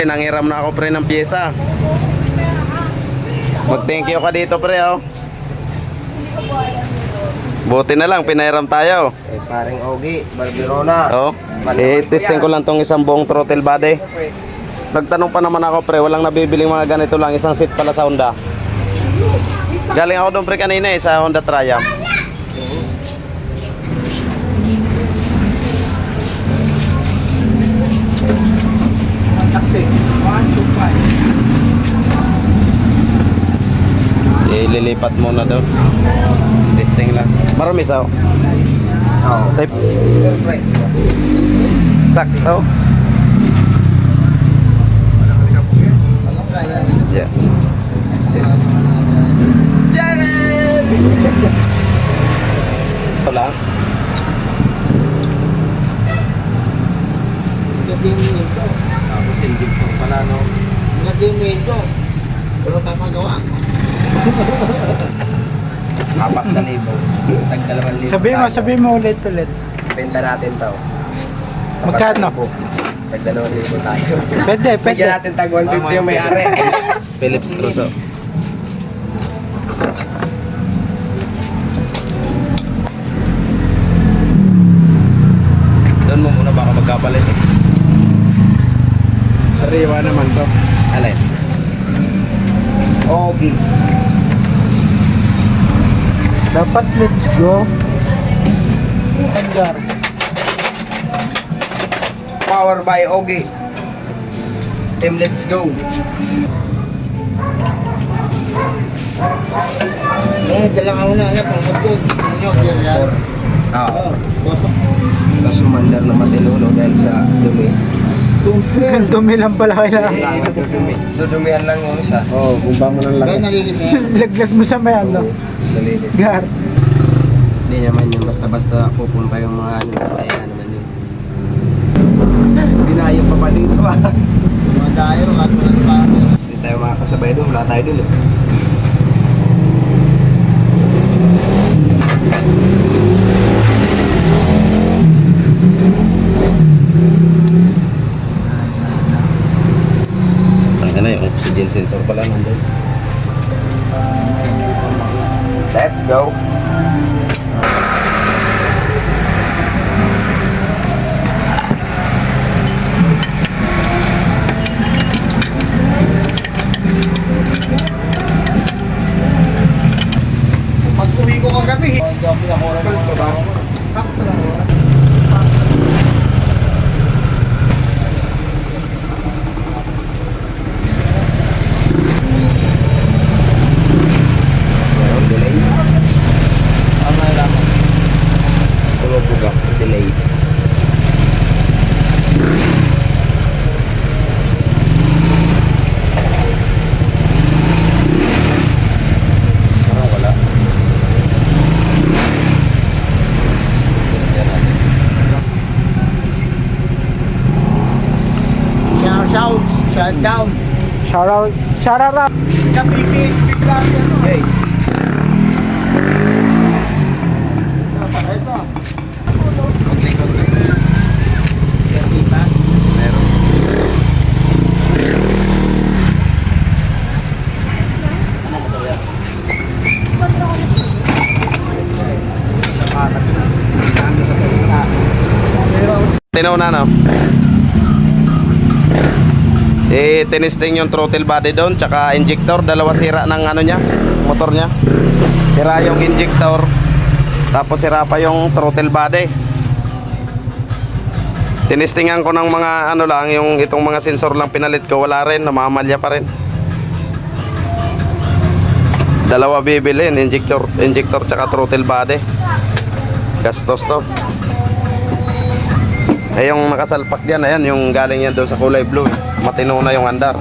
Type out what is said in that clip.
Nanghiram na ako pre ng pyesa. Mag-thank you ka dito pre oh. Buti na lang pinahiram tayo. Paring Ogie, Barberona. Oh. I-testing ko lang tong isang buong throttle body. Nagtanong pa naman ako pre, walang nabibiling mga ganito lang, isang seat pala sa Honda. Galing ako doon pre kanina sa Honda Triumph. Ililipat muna doon. Testing lang. Marami sa. Oo. Surprise. Sakto. Yeah. Janet! Wala. Gadimin ko. Tapos hindi ko pala no. Gadimin ko. Pero papagawa. 4,000. Tag 2,000. Sabihin mo ulit. Benta natin to. Magkano? Tag 2,000 tayo. Pwede. Bigyan natin tag 150 yung may-ari. Philips Crusoe. Doon mo muna baka magkapalit eh. Sariwa naman to. Alin? Ogie. Dapat let's go. Edgar. Power by Ogie. Team, let's go. Dalang ako na pang food. Oo. Tapos umandar na matino dahil sa dumi. Dumi lang pala kailangan. Dudumihan lang yung isa. Oo, bumba mo ng langis. Laglag mo sa may ano. Nalinis. Gar. Hindi naman yung basta-basta pupunta yung mga ano. Kaya naman yun. Binayang pa pa dito ah. Mga tayo, kahit mo lang pa. Hindi tayo makakasabay doon. Wala tayo doon eh. Ano yung oxygen sensor pala nandun. Let's go. Pag-uwi ko kagabi. Sakto lang. Meron delay. Tama lang. Tumutuga. Delay. Parang wala. Yes, yan natin. Shout out. Hey. Tinaw na no. Tinisting yung throttle body doon, tsaka injector, dalawa sira ng ano niya, motor niya. Sira yung injector, tapos sira pa yung throttle body. Tinistingan ko ng mga ano lang, yung itong mga sensor lang pinalit ko, wala rin, namamalya pa rin. Dalawa bibilin, injector tsaka throttle body. Gastos to. Eh yung nakasalpak dyan, ayan, yung galing yan doon sa kulay blue. Matino na yung andar.